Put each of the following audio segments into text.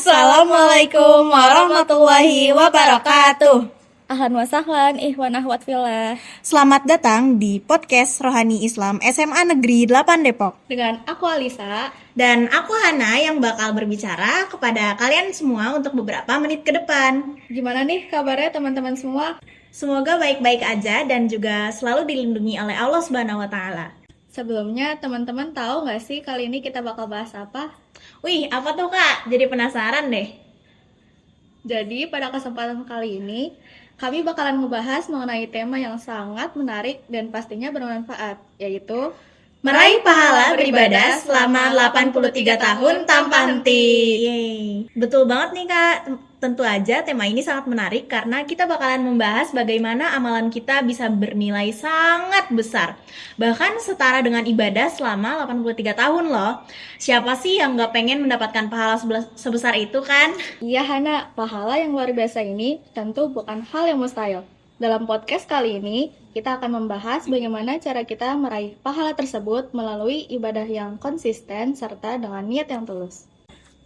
Assalamualaikum warahmatullahi wabarakatuh. Ahlan wa sahlan, ikhwan akhwat fillah. Selamat datang di podcast Rohani Islam SMA Negeri 8 Depok. Dengan aku Alisa dan aku Hana yang bakal berbicara kepada kalian semua untuk beberapa menit ke depan. Gimana nih kabarnya teman-teman semua? Semoga baik-baik aja dan juga selalu dilindungi oleh Allah Subhanahu wa taala. Sebelumnya teman-teman tahu nggak sih kali ini kita bakal bahas apa? Wih, apa tuh Kak? Jadi penasaran deh. Jadi pada kesempatan kali ini kami bakalan ngebahas mengenai tema yang sangat menarik dan pastinya bermanfaat, yaitu meraih pahala beribadah selama 83 tahun tanpa henti. Betul banget nih Kak. Tentu aja tema ini sangat menarik karena kita bakalan membahas bagaimana amalan kita bisa bernilai sangat besar. Bahkan setara dengan ibadah selama 83 tahun loh. Siapa sih yang gak pengen mendapatkan pahala sebesar itu kan? Iya Hana, pahala yang luar biasa ini tentu bukan hal yang mustahil. Dalam podcast kali ini, kita akan membahas bagaimana cara kita meraih pahala tersebut melalui ibadah yang konsisten serta dengan niat yang tulus.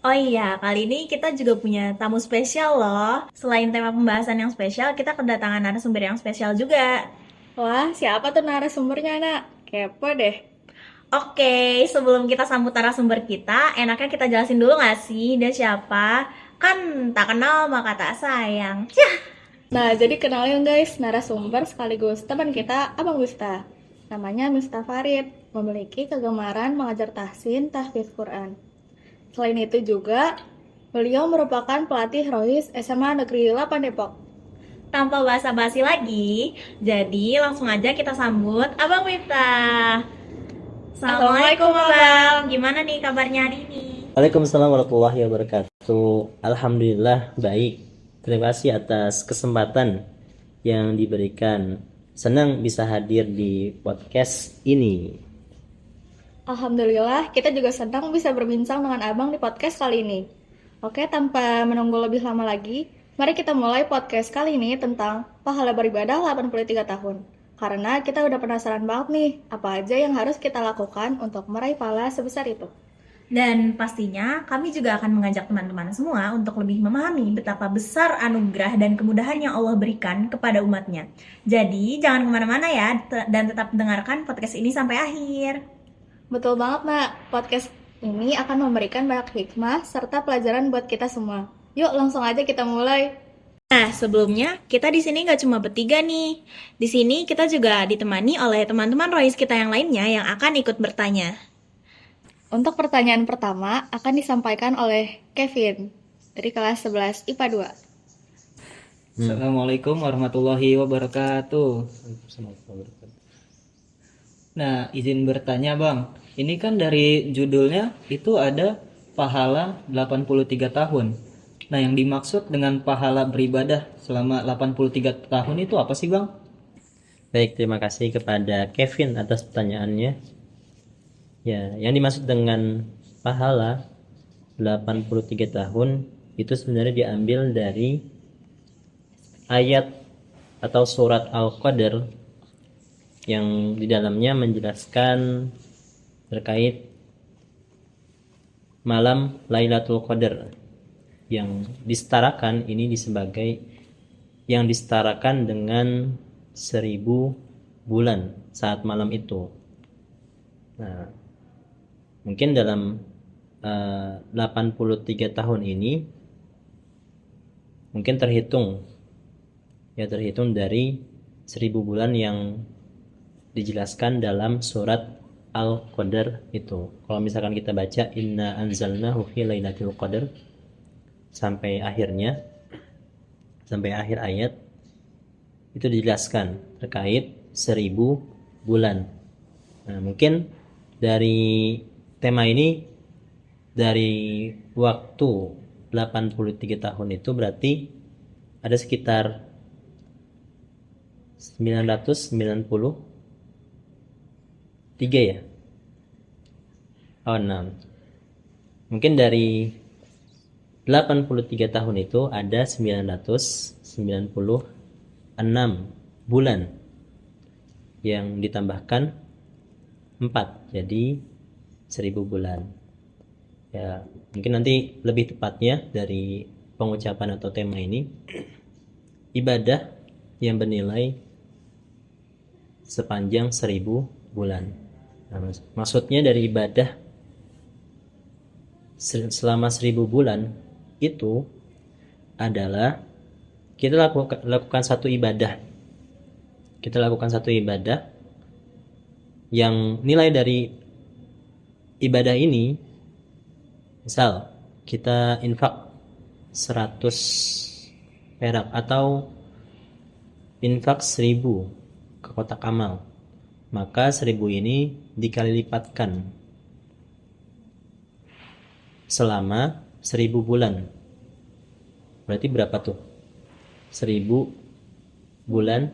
Oh iya, kali ini kita juga punya tamu spesial loh. Selain tema pembahasan yang spesial, kita kedatangan narasumber yang spesial juga. Wah, siapa tuh narasumbernya, Nak? Kepo deh. Oke, sebelum kita sambut narasumber kita, enaknya kita jelasin dulu gak sih dia siapa? Kan tak kenal maka tak sayang. Nah, jadi kenalin guys, narasumber sekaligus teman kita, Abang Miftah. Namanya Miftah Farid, memiliki kegemaran mengajar tahsin tahfidz Quran. Selain itu juga, beliau merupakan pelatih Rohis SMA Negeri 8 Depok. Tanpa basa-basi lagi, jadi langsung aja kita sambut Abang Miftah. Assalamualaikum Abang, gimana nih kabarnya hari ini? Waalaikumsalam warahmatullahi wabarakatuh. Alhamdulillah baik. Terima kasih atas kesempatan yang diberikan. Senang bisa hadir di podcast ini. Alhamdulillah, kita juga senang bisa berbincang dengan Abang di podcast kali ini. Oke, tanpa menunggu lebih lama lagi, mari kita mulai podcast kali ini tentang pahala beribadah 83 tahun. Karena kita udah penasaran banget nih, apa aja yang harus kita lakukan untuk meraih pahala sebesar itu. Dan pastinya kami juga akan mengajak teman-teman semua untuk lebih memahami betapa besar anugerah dan kemudahan yang Allah berikan kepada umatnya. Jadi jangan kemana-mana ya, dan tetap dengarkan podcast ini sampai akhir. Betul banget, Nak. Podcast ini akan memberikan banyak hikmah serta pelajaran buat kita semua. Yuk, langsung aja kita mulai. Nah, sebelumnya kita di sini nggak cuma bertiga nih. Di sini kita juga ditemani oleh teman-teman Rohis kita yang lainnya yang akan ikut bertanya. Untuk pertanyaan pertama akan disampaikan oleh Kevin dari kelas 11 IPA 2. Assalamualaikum warahmatullahi wabarakatuh. Nah, izin bertanya Bang, ini kan dari judulnya itu ada pahala 83 tahun. Nah, yang dimaksud dengan pahala beribadah selama 83 tahun itu apa sih Bang? Baik, terima kasih kepada Kevin atas pertanyaannya. Ya, yang dimaksud dengan pahala 83 tahun itu sebenarnya diambil dari ayat atau surat Al-Qadr yang di dalamnya menjelaskan terkait malam Lailatul Qadar yang disetarakan dengan 1000 bulan saat malam itu. Nah, mungkin dalam 83 tahun ini mungkin terhitung dari 1000 bulan yang dijelaskan dalam surat Al-Qadar itu. Kalau misalkan kita baca inna anzalnahu fi lailatul qadar sampai akhir ayat itu dijelaskan terkait 1000 bulan. Nah, mungkin dari tema ini dari waktu 83 tahun itu berarti ada sekitar 993 ya. Oh, 6. Mungkin dari 83 tahun itu ada 996 bulan yang ditambahkan 4 jadi 1000 bulan. Ya, mungkin nanti lebih tepatnya dari pengucapan atau tema ini, ibadah yang bernilai sepanjang 1000 bulan. Nah, maksudnya dari ibadah selama 1000 bulan itu adalah kita lakukan satu ibadah. Kita lakukan satu ibadah yang nilai dari ibadah ini, misal kita infak 100 perak atau infak 1000 ke kotak amal, maka 1000 ini dikali lipatkan selama 1000 bulan. Berarti berapa tuh? 1000 bulan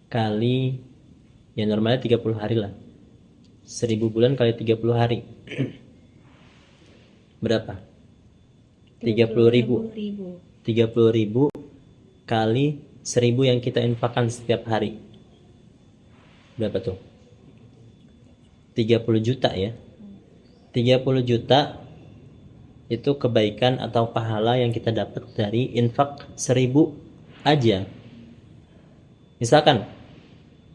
kali, ya normalnya 30 hari lah. 1000 bulan kali 30 hari. Berapa? 30.000. 30.000 kali 1000 yang kita infakkan setiap hari. Berapa tuh? 30 juta ya. 30 juta itu kebaikan atau pahala yang kita dapat dari infak 1000 aja. Misalkan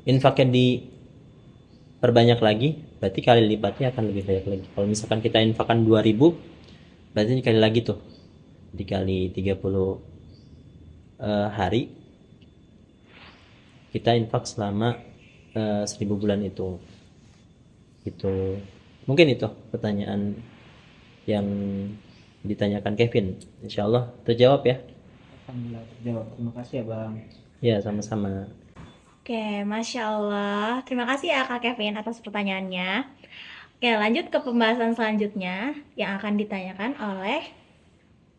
infaknya diperbanyak lagi, berarti kali lipatnya akan lebih banyak lagi. Kalau misalkan kita infakkan 2000, berarti dikali lagi tuh, dikali 30 hari, kita infak selama 1000 bulan itu. Itu mungkin itu pertanyaan yang ditanyakan Kevin. Insyaallah terjawab ya. Alhamdulillah terjawab. Terima kasih ya Bang. Ya, sama-sama. Oke, Masya Allah. Terima kasih ya Kak Kevin atas pertanyaannya. Oke, lanjut ke pembahasan selanjutnya yang akan ditanyakan oleh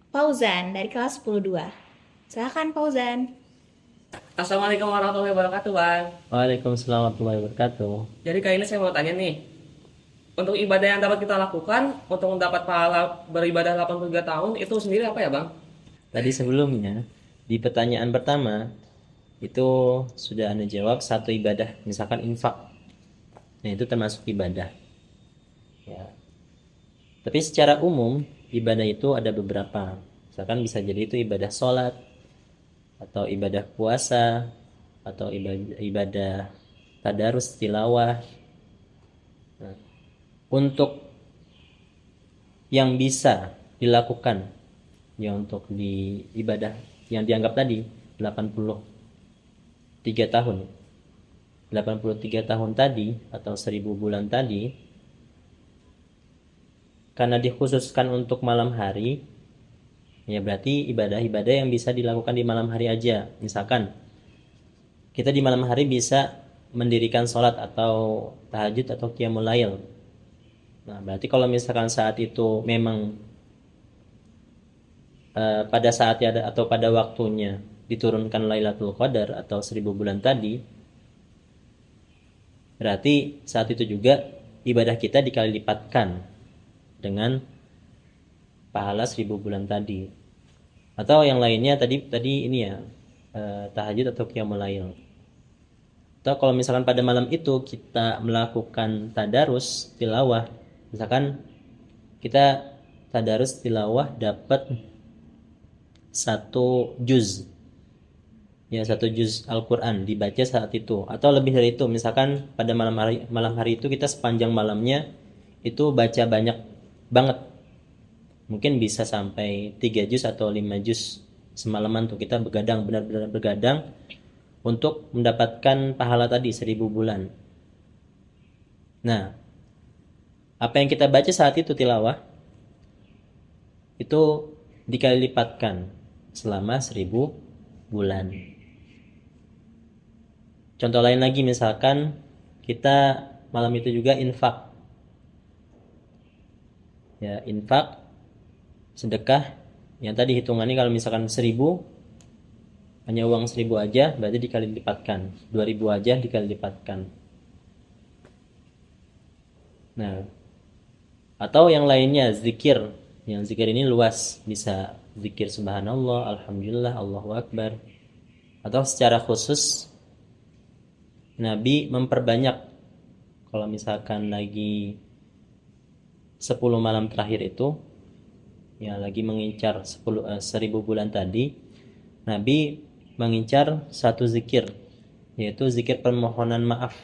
Fauzan dari kelas 10-2. Silakan Fauzan. Assalamualaikum warahmatullahi wabarakatuh, Bang. Waalaikumsalam warahmatullahi wabarakatuh. Jadi kali ini saya mau tanya nih, untuk ibadah yang dapat kita lakukan untuk mendapat pahala beribadah 83 tahun itu sendiri apa ya, Bang? Tadi sebelumnya di pertanyaan pertama itu sudah Anda jawab satu ibadah, misalkan infak. Nah, itu termasuk ibadah. Ya. Tapi secara umum ibadah itu ada beberapa. Misalkan bisa jadi itu ibadah sholat, atau ibadah puasa, atau ibadah tadarus tilawah. Nah, untuk yang bisa dilakukan ya untuk di ibadah yang dianggap tadi 83 tahun 83 tahun tadi atau 1000 bulan tadi, karena dikhususkan untuk malam hari, ya berarti ibadah-ibadah yang bisa dilakukan di malam hari aja. Misalkan kita di malam hari bisa mendirikan sholat atau tahajud atau qiyamul lail. Nah, berarti kalau misalkan saat itu memang pada saatnya atau pada waktunya diturunkan Lailatul Qadar atau 1000 bulan tadi, berarti saat itu juga ibadah kita dikali lipatkan dengan pahala 1000 bulan tadi. Atau yang lainnya tadi ini ya, tahajud atau qiyamul lail. Atau kalau misalkan pada malam itu kita melakukan tadarus tilawah, misalkan kita tadarus tilawah dapat 1 juz, ya 1 juz Al-Quran dibaca saat itu, atau lebih dari itu. Misalkan pada malam hari itu kita sepanjang malamnya itu baca banyak banget, mungkin bisa sampai 3 juz atau 5 juz semalaman tuh kita begadang, benar-benar begadang untuk mendapatkan pahala tadi 1000 bulan. Nah, apa yang kita baca saat itu tilawah itu dikali lipatkan selama 1000 bulan. Contoh lain lagi, misalkan kita malam itu juga infak. Ya, infak sedekah yang tadi hitungannya kalau misalkan 1000, hanya uang 1000 aja berarti dikali lipatkan, 2000 aja dikali lipatkan. Nah, atau yang lainnya zikir. Yang zikir ini luas, bisa zikir subhanallah, alhamdulillah, Allahu akbar. Atau secara khusus Nabi memperbanyak, kalau misalkan lagi 10 malam terakhir itu ya lagi mengincar 1000 bulan tadi, Nabi mengincar satu zikir, yaitu zikir permohonan maaf,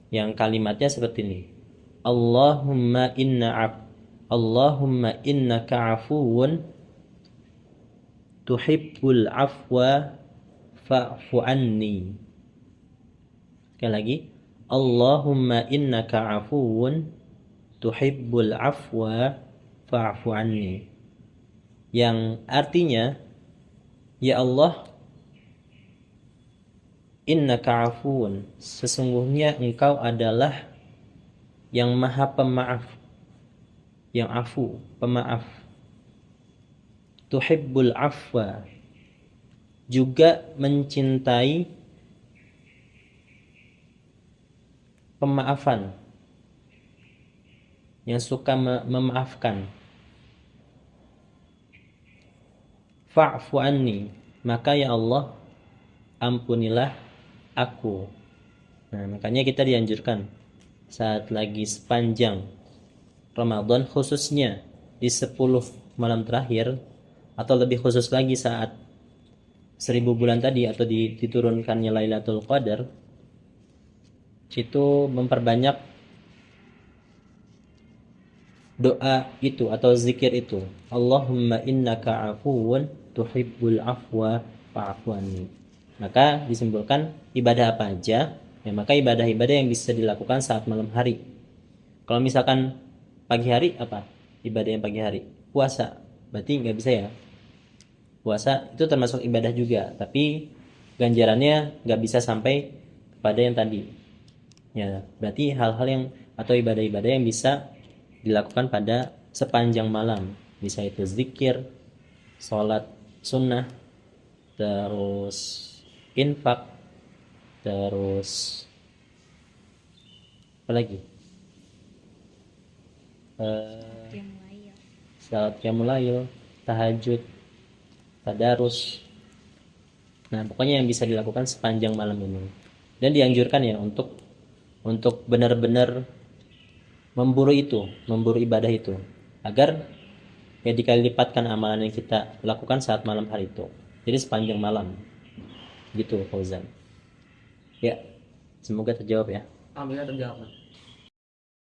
yang kalimatnya seperti ini. Allahumma innaka afuwun tuhibbul afwa fa'fu anni. Sekali lagi, Allahumma innaka afuwun tuhibbul afwa fa'fu anni. Yang artinya, ya Allah, innaka afuwun, sesungguhnya engkau adalah yang maha pemaaf, yang afu, pemaaf. Tuhibbul afwa, juga mencintai pemaafan, yang suka memaafkan. Fa'fu anni, maka ya Allah, ampunilah aku. Nah, makanya kita dianjurkan saat lagi sepanjang Ramadan, khususnya di 10 malam terakhir, atau lebih khusus lagi saat 1000 bulan tadi atau diturunkannya Lailatul Qadar, itu memperbanyak doa itu atau zikir itu. Allahumma innaka afuwun tuhibbul afwa fa'fu anni. Maka disimpulkan ibadah apa aja, ya maka ibadah-ibadah yang bisa dilakukan saat malam hari. Kalau misalkan pagi hari, apa ibadah yang pagi hari? Puasa, berarti nggak bisa ya. Puasa itu termasuk ibadah juga, tapi ganjarannya nggak bisa sampai kepada yang tadi. Ya, berarti hal-hal yang atau ibadah-ibadah yang bisa dilakukan pada sepanjang malam, bisa itu zikir, sholat sunnah, terus infak, terus apa lagi? Salat qiyamul lail, tahajud, tadarus. Nah, pokoknya yang bisa dilakukan sepanjang malam ini. Dan dianjurkan ya untuk benar-benar memburu ibadah itu, agar ya dikali lipatkan amalan yang kita lakukan saat malam hari itu. Jadi sepanjang malam. Gitu, Fauzan. Ya, semoga terjawab ya. Alhamdulillah terjawab.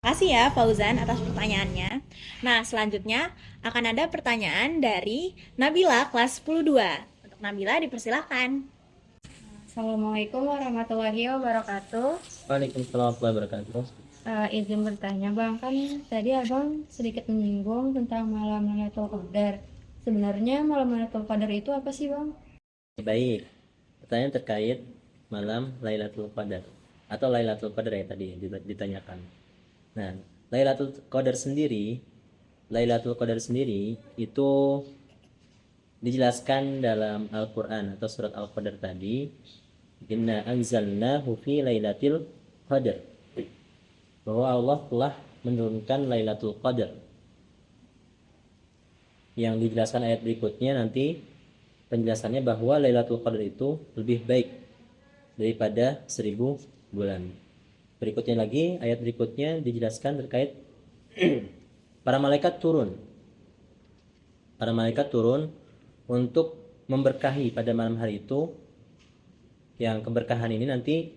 Makasih ya Fauzan atas pertanyaannya. Nah, selanjutnya akan ada pertanyaan dari Nabila kelas 10-2. Untuk Nabila dipersilahkan. Assalamualaikum warahmatullahi wabarakatuh. Waalaikumsalam warahmatullahi wabarakatuh. Izin bertanya Bang, kan tadi Abang sedikit menyinggung tentang malam Lailatul Qadar. Sebenarnya malam Lailatul Qadar itu apa sih Bang? Baik, pertanyaan terkait malam Lailatul Qadar atau Lailatul Qadar ya tadi ditanyakan. Nah, Lailatul Qadar sendiri itu dijelaskan dalam Al-Qur'an atau surat Al-Qadar tadi, inna anzalnahu fi lailatul qadar, bahwa Allah telah menurunkan Lailatul Qadar. Yang dijelaskan ayat berikutnya nanti penjelasannya bahwa Lailatul Qadar itu lebih baik daripada 1000 bulan. Berikutnya lagi, ayat berikutnya dijelaskan terkait para malaikat turun. Para malaikat turun untuk memberkahi pada malam hari itu, yang keberkahan ini nanti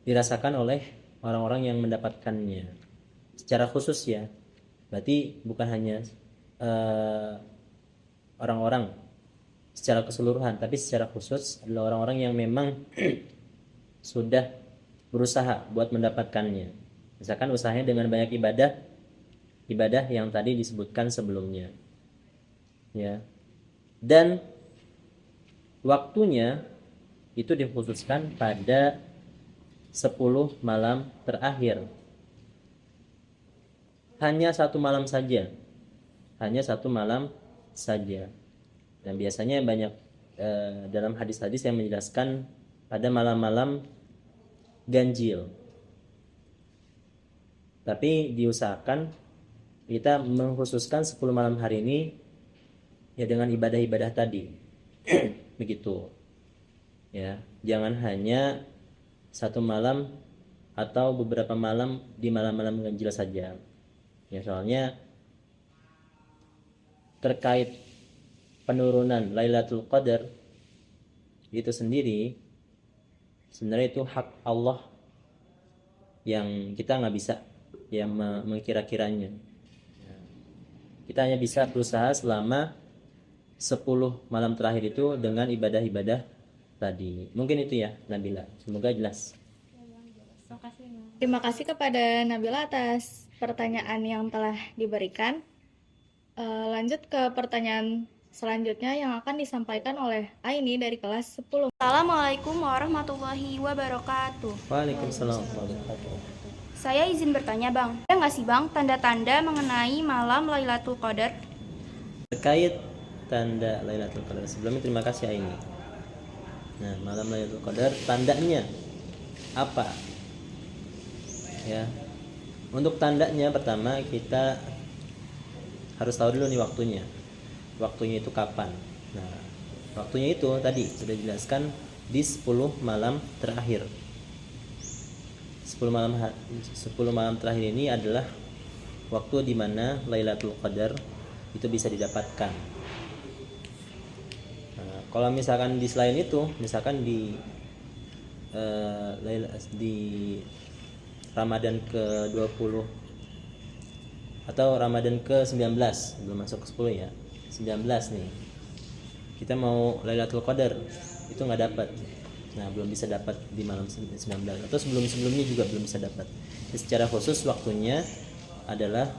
dirasakan oleh orang-orang yang mendapatkannya secara khusus ya. Berarti bukan hanya orang-orang secara keseluruhan, tapi secara khusus adalah orang-orang yang memang sudah berusaha buat mendapatkannya. Misalkan usahanya dengan banyak ibadah yang tadi disebutkan sebelumnya. Ya. Dan waktunya itu dikhususkan pada 10 malam terakhir. Hanya satu malam saja. Dan biasanya banyak dalam hadis-hadis yang menjelaskan pada malam-malam ganjil. Tapi diusahakan kita mengkhususkan 10 malam hari ini ya dengan ibadah-ibadah tadi. Begitu. Ya, jangan hanya satu malam atau beberapa malam di malam-malam ganjil saja. Ya, soalnya terkait penurunan Lailatul Qadar itu sendiri, sebenarnya itu hak Allah yang kita nggak bisa yang mengkira-kiranya. Kita hanya bisa berusaha selama 10 malam terakhir itu dengan ibadah-ibadah tadi. Mungkin itu ya Nabila, semoga jelas. Terima kasih kepada Nabila atas pertanyaan yang telah diberikan. Lanjut ke pertanyaan selanjutnya yang akan disampaikan oleh Aini dari kelas 10. Assalamualaikum warahmatullahi wabarakatuh. Waalaikumsalam warahmatullahi wabarakatuh. Saya izin bertanya bang, ada nggak sih bang tanda-tanda mengenai malam Lailatul Qadar? Terkait tanda Lailatul Qadar, sebelumnya terima kasih Aini. Nah, malam Lailatul Qadar tandanya apa? Ya. Untuk tandanya pertama kita harus tahu dulu nih waktunya. Waktunya itu kapan? Nah, waktunya itu tadi sudah dijelaskan di 10 malam terakhir. 10 malam terakhir ini adalah waktu di mana Lailatul Qadar itu bisa didapatkan. Nah, kalau misalkan di selain itu, misalkan di Ramadan ke-20 atau Ramadan ke-19, belum masuk ke 10 ya. 19 nih. Kita mau Lailatul Qadar itu nggak dapat. Nah, belum bisa dapat di malam 19 atau sebelum-sebelumnya juga belum bisa dapat. Jadi, secara khusus waktunya adalah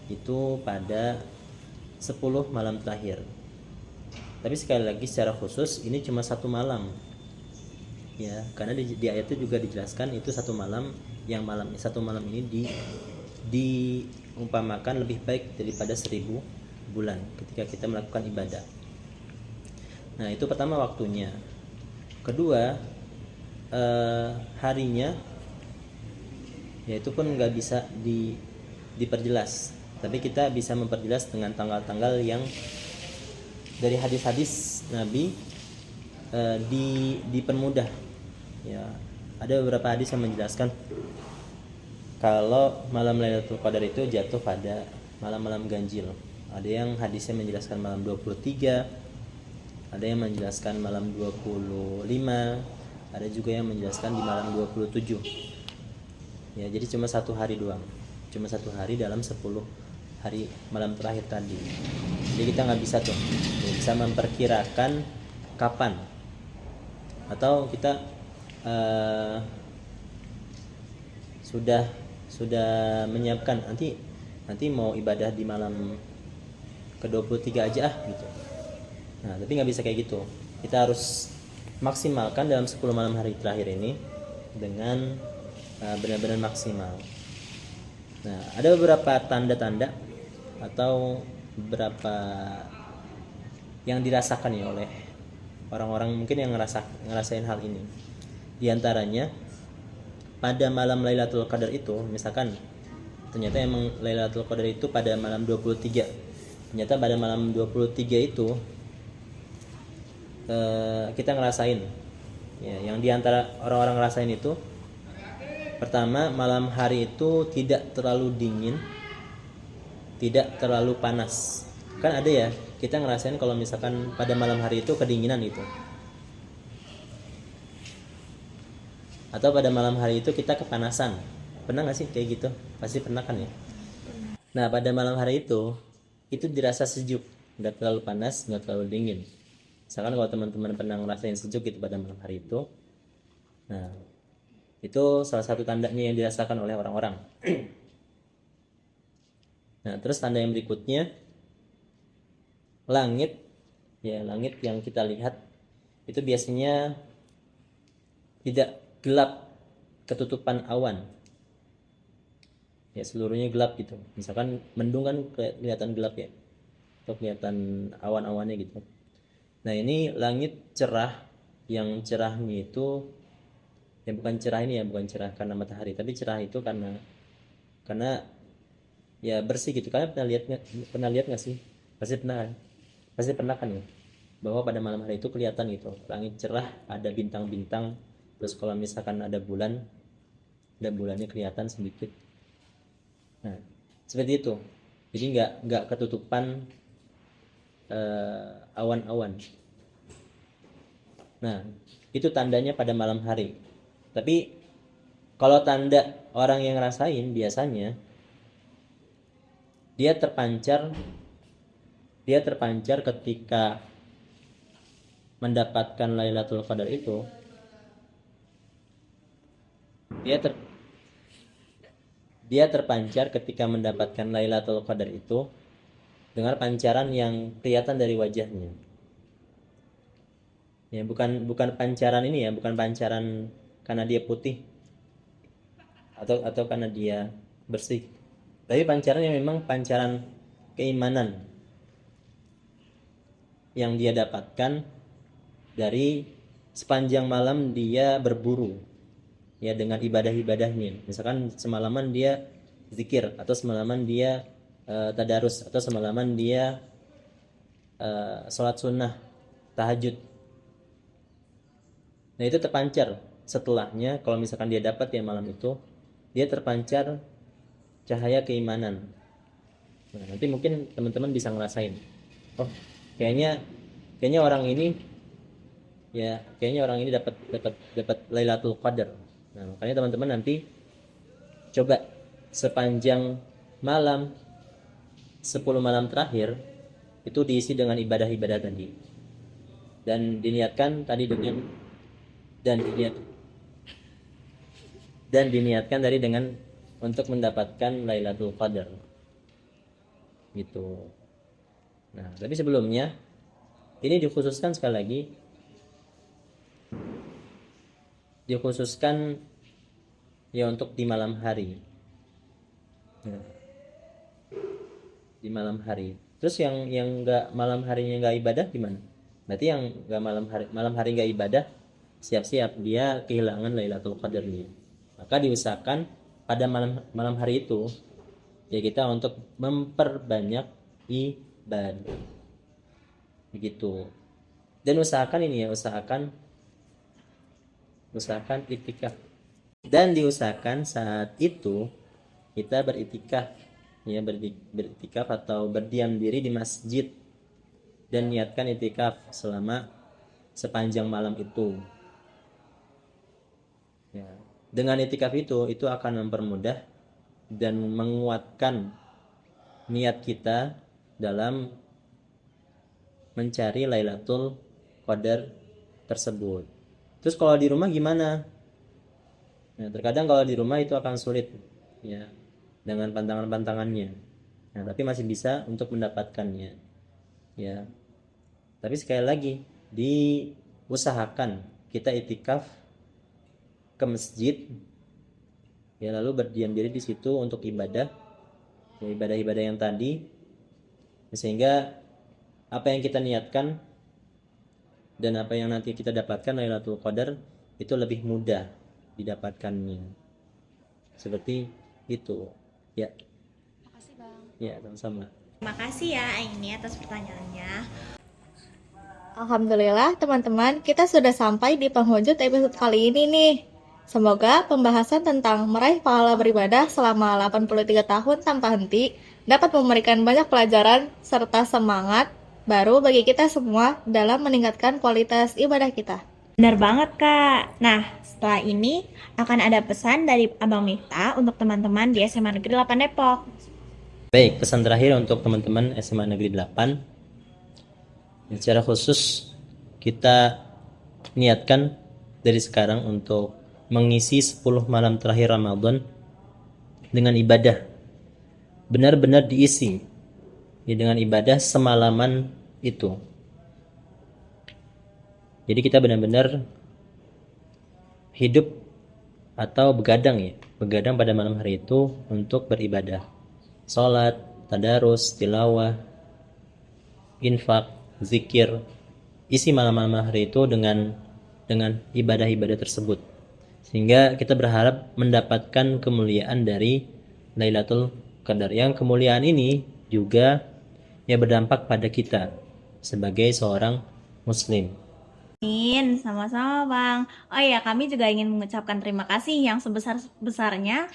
itu pada 10 malam terakhir. Tapi sekali lagi secara khusus ini cuma satu malam. Ya, karena di ayat itu juga dijelaskan itu satu malam, yang satu malam ini diumpamakan lebih baik daripada 1000 bulan ketika kita melakukan ibadah. Nah, itu pertama waktunya. Kedua, harinya yaitu pun nggak bisa diperjelas, tapi kita bisa memperjelas dengan tanggal-tanggal yang dari hadis-hadis Nabi dipermudah. Ya, ada beberapa hadis yang menjelaskan kalau malam Lailatul Qadar itu jatuh pada malam-malam ganjil. Ada yang hadisnya menjelaskan malam 23, ada yang menjelaskan malam 25, ada juga yang menjelaskan di malam 27. Ya, jadi cuma satu hari doang. Cuma satu hari dalam 10 hari malam terakhir tadi. Jadi kita nggak bisa tuh, nggak bisa memperkirakan kapan. Atau kita sudah menyiapkan nanti mau ibadah di malam ke-23 aja gitu. Nah, tapi nggak bisa kayak gitu. Kita harus maksimalkan dalam 10 malam hari terakhir ini dengan benar-benar maksimal. Nah, ada beberapa tanda-tanda atau beberapa yang dirasakan ya oleh orang-orang mungkin yang ngerasain hal ini. Di antaranya pada malam Lailatul Qadar itu, misalkan ternyata emang Lailatul Qadar itu pada malam 23. Ternyata pada malam 23 itu kita ngerasain ya, yang diantara orang-orang ngerasain itu pertama, malam hari itu tidak terlalu dingin, tidak terlalu panas. Kan ada ya, kita ngerasain kalau misalkan pada malam hari itu kedinginan itu, atau pada malam hari itu kita kepanasan. Pernah gak sih kayak gitu? Pasti pernah kan ya. Nah, pada malam hari itu dirasa sejuk, nggak terlalu panas, nggak terlalu dingin. Misalkan kalau teman-teman pernah ngerasain sejuk gitu pada malam hari itu, nah itu salah satu tandanya yang dirasakan oleh orang-orang. Nah, terus tanda yang berikutnya, langit yang kita lihat itu biasanya tidak gelap, ketutupan awan. Ya, seluruhnya gelap gitu. Misalkan mendung kan kelihatan gelap ya, atau kelihatan awan-awannya gitu. Nah, ini langit cerah, yang cerahnya itu ya bukan cerah ini ya, bukan cerah karena matahari, tapi cerah itu karena ya bersih gitu. Kalian pernah lihat nggak sih? Pasti pernah kan ya, bahwa pada malam hari itu kelihatan gitu, langit cerah, ada bintang-bintang, terus kalau misalkan ada bulannya kelihatan sedikit. Nah, seperti itu. Jadi nggak ketutupan awan-awan. Nah, itu tandanya pada malam hari. Tapi kalau tanda orang yang ngerasain biasanya dia terpancar ketika mendapatkan Lailatul Qadar itu. Dia terpancar ketika mendapatkan Lailatul Qadar itu dengan pancaran yang kelihatan dari wajahnya. Ya, bukan pancaran ini ya, bukan pancaran karena dia putih atau karena dia bersih. Tapi pancaran yang memang pancaran keimanan yang dia dapatkan dari sepanjang malam dia berburu ya dengan ibadah-ibadahnya. Misalkan semalaman dia zikir, atau semalaman dia tadarus, atau semalaman dia sholat sunnah, tahajud. Nah, itu terpancar setelahnya. Kalau misalkan dia dapat ya malam itu, dia terpancar cahaya keimanan. Nah, nanti mungkin teman-teman bisa ngerasain, oh kayaknya orang ini dapat Lailatul Qadar. Nah, makanya teman-teman nanti coba sepanjang malam 10 malam terakhir itu diisi dengan ibadah-ibadah tadi. Dan diniatkan tadi dengan untuk mendapatkan Lailatul Qadar. Gitu. Nah, tapi sebelumnya ini dikhususkan sekali lagi, ya untuk di malam hari. Nah, di malam hari. Terus yang nggak malam harinya nggak ibadah gimana? Berarti yang nggak malam hari nggak ibadah, siap-siap dia kehilangan Lailatul Qadar nih. Maka diusahakan pada malam hari itu ya kita untuk memperbanyak ibadah. Begitu. Dan usahakan iktikaf. Dan diusahakan saat itu kita beritikaf, ya beritikaf atau berdiam diri di masjid dan niatkan itikaf selama sepanjang malam itu. Ya, dengan itikaf itu akan mempermudah dan menguatkan niat kita dalam mencari Lailatul Qadar tersebut. Terus kalau di rumah gimana? Nah, terkadang kalau di rumah itu akan sulit ya dengan pantangan-pantangannya. Nah, tapi masih bisa untuk mendapatkannya. Ya. Tapi sekali lagi diusahakan kita itikaf ke masjid ya, lalu berdiam diri di situ untuk ibadah. Ya, ibadah-ibadah yang tadi, sehingga apa yang kita niatkan dan apa yang nanti kita dapatkan Lailatul Qadar itu lebih mudah didapatkannya. Seperti itu. Ya. Makasih Bang. Ya, sama-sama. Terima kasih ya Aini atas pertanyaannya. Alhamdulillah teman-teman, kita sudah sampai di penghujung episode kali ini nih. Semoga pembahasan tentang meraih pahala beribadah selama 83 tahun tanpa henti dapat memberikan banyak pelajaran serta semangat baru bagi kita semua dalam meningkatkan kualitas ibadah kita. Benar banget Kak. Nah, setelah ini akan ada pesan dari Abang Miftah untuk teman-teman di SMA Negeri 8 Depok. Baik, pesan terakhir untuk teman-teman SMA Negeri 8. Secara khusus kita niatkan dari sekarang untuk mengisi 10 malam terakhir Ramadan dengan ibadah. Benar-benar diisi ya, dengan ibadah semalaman itu. Jadi kita benar-benar hidup atau begadang pada malam hari itu untuk beribadah. Salat, tadarus, tilawah, infak, zikir. Isi malam-malam hari itu dengan ibadah-ibadah tersebut. Sehingga kita berharap mendapatkan kemuliaan dari Lailatul Qadar. Yang kemuliaan ini juga ya berdampak pada kita sebagai seorang muslim. Amin, sama-sama Bang. Oh iya, kami juga ingin mengucapkan terima kasih yang sebesar-besarnya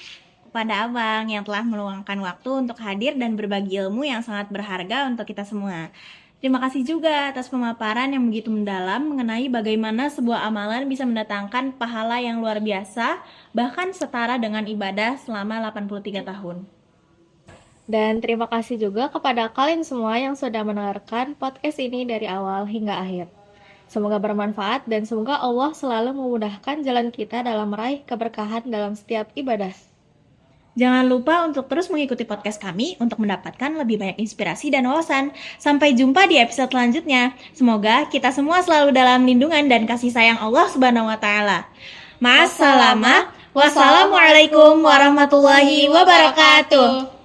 kepada Abang yang telah meluangkan waktu untuk hadir dan berbagi ilmu yang sangat berharga untuk kita semua. Terima kasih juga atas pemaparan yang begitu mendalam mengenai bagaimana sebuah amalan bisa mendatangkan pahala yang luar biasa, bahkan setara dengan ibadah selama 83 tahun. Dan terima kasih juga kepada kalian semua yang sudah mendengarkan podcast ini dari awal hingga akhir. Semoga bermanfaat dan semoga Allah selalu memudahkan jalan kita dalam meraih keberkahan dalam setiap ibadah. Jangan lupa untuk terus mengikuti podcast kami untuk mendapatkan lebih banyak inspirasi dan wawasan. Sampai jumpa di episode selanjutnya. Semoga kita semua selalu dalam lindungan dan kasih sayang Allah Subhanahu wa taala. Ma'assalamah. Wassalamualaikum warahmatullahi wabarakatuh.